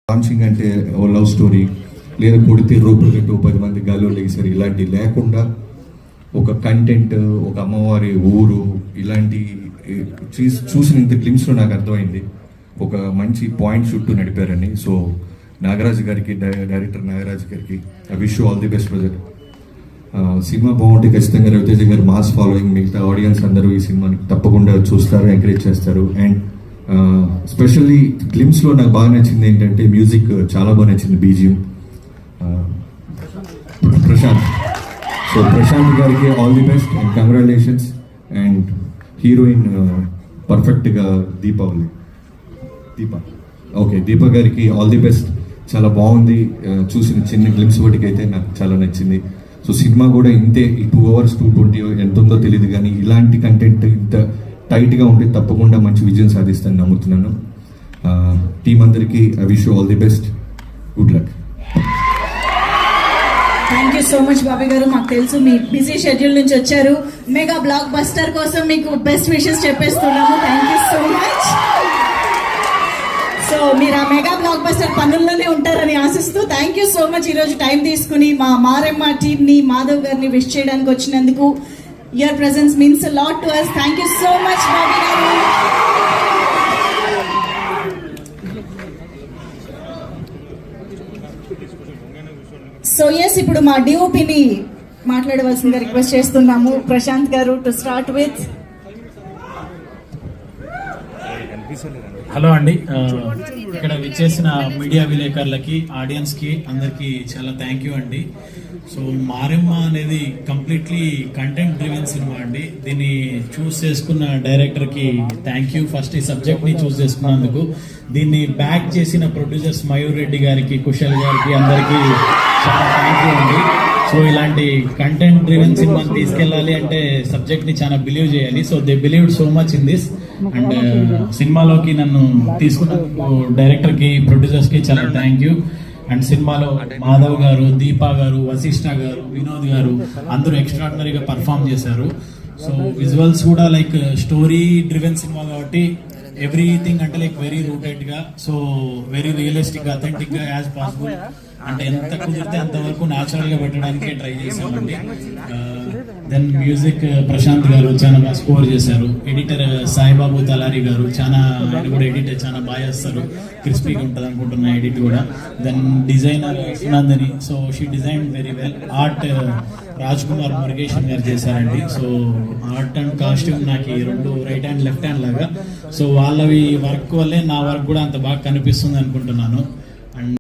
Launching అంటే ఓ love story లేదా కొడితే రూపాయలు కట్టి 10 మంది గాల్లో లేసారు ఇలాంటి లేకుండా ఒక కంటెంట్, ఒక అమ్మవారి ఊరు ఇలాంటి చూసిన ఇంత గ్లిమ్స్లో నాకు అర్థమైంది ఒక మంచి పాయింట్ చుట్టూ నడిపారని. సో నాగరాజు గారికి, డైరెక్టర్ నాగరాజు గారికి I wish you all the best present. Cinema బాగుంటే ఖచ్చితంగా రవితేజ గారు మాస్ ఫాలోయింగ్, మిగతా ఆడియన్స్ అందరూ ఈ సినిమాని తప్పకుండా చూస్తారు, ఎంకరేజ్ చేస్తారు. అండ్ స్పెషల్లీ గ్లిమ్స్లో నాకు బాగా నచ్చింది ఏంటంటే మ్యూజిక్ చాలా బాగా నచ్చింది, బీజిఎం. ప్రశాంత్, సో ప్రశాంత్ గారికి all the best and congratulations. And heroine పర్ఫెక్ట్గా దీప గారికి ఆల్ ది బెస్ట్. చాలా బాగుంది, చూసిన చిన్న గ్లిమ్స్ వాటికైతే నాకు చాలా నచ్చింది. సో సినిమా కూడా ఇంతే, ఈ 2 hours 220 ఎంత ఉందో తెలియదు, కానీ ఇలాంటి కంటెంట్ ఇంత టైట్గా ఉంటే తప్పకుండా మంచి విజయం సాధిస్తానని నమ్ముతున్నాను. టీం అందరికీ I wish you all the best, good luck. Thank you so much Bobby గారు. మాకు తెలుసు మీ బిజీ షెడ్యూల్ నుంచి వచ్చారు, మెగా బ్లాక్ బస్టర్ కోసం మీకు బెస్ట్ విషెస్ చెప్పేస్తున్నాము. Thank you so much. So మీరు ఆ మెగా బ్లాక్ బస్టర్ పనుల్లోనే ఉంటారని ఆశిస్తూ థ్యాంక్ యూ సో మచ్. ఈరోజు టైం తీసుకుని మా మారెమ్మ టీమ్ని, మాధవ్ గారిని విష్ చేయడానికి వచ్చినందుకు your presence means a lot to us. Thank you so much Bobby గారు. సో ఎస్, ఇప్పుడు మా డిఓపిని మాట్లాడవలసిందిగా రిక్వెస్ట్ చేస్తున్నాము. ప్రశాంత్ గారు టు స్టార్ట్ విత్. హలో అండి, ఇక్కడ విచ్చేసిన మీడియా విలేకరులకి, ఆడియన్స్కి అందరికీ చాలా థ్యాంక్ యూ అండి. సో మారెమ్మ అనేది కంప్లీట్లీ కంటెంట్ డ్రివెన్ సినిమా అండి. దీన్ని చూస్ చేసుకున్న డైరెక్టర్కి థ్యాంక్ యూ, ఫస్ట్ ఈ సబ్జెక్ట్ని చూస్ చేసుకున్నందుకు. దీన్ని బ్యాక్ చేసిన ప్రొడ్యూసర్స్ మయూర్ రెడ్డి గారికి, కుశల్ గారికి అందరికీ చాలా థ్యాంక్ యూ అండి. సో ఇలాంటి కంటెంట్ డ్రివెన్ సినిమాని తీసుకెళ్ళాలి అంటే సబ్జెక్ట్ని చాలా బిలీవ్ చేయాలి. So they believed so much in this. And సినిమాలోకి నన్ను తీసుకున్నందుకు డైరెక్టర్కి, ప్రొడ్యూసర్స్కి చాలా థ్యాంక్ యూ. అండ్ సినిమాలో మాధవ్ గారు, దీపా గారు, వశిష్ఠ గారు, వినోద్ గారు అందరూ ఎక్స్ట్రాడినరీగా పర్ఫామ్ చేశారు. సో విజువల్స్ కూడా లైక్ స్టోరీ డ్రివెన్ సినిమా కాబట్టి ఎవ్రీథింగ్ అంటే లైక్ వెరీ రూటెడ్గా, సో వెరీ రియలిస్టిక్గా, అథెంటిక్గా యాజ్ పాసిబుల్, అంటే ఎంత కుదిరితే అంతవరకు న్యాచురల్గా పెట్టడానికి ట్రై చేశామండి. దెన్ మ్యూజిక్ ప్రశాంత్ గారు చాలా బాగా స్కోర్ చేశారు. ఎడిటర్ సాయిబాబు తలారి గారు ఆయన కూడా ఎడిట్ చాలా బాగా చేస్తారు, క్రిస్పీగా ఉంటుంది అనుకుంటున్నా ఎడిట్ కూడా. దెన్ డిజైనర్ సునందని, so she design very well. Art Raj Kumar Murugesan garu చేశారండి. సో ఆర్ట్ అండ్ కాస్ట్యూమ్ నాకు 2 రైట్ హ్యాండ్ లెఫ్ట్ హ్యాండ్ లాగా. సో వాళ్ళవి వర్క్ వల్లే నా వర్క్ కూడా అంత బాగా కనిపిస్తుంది అనుకుంటున్నాను.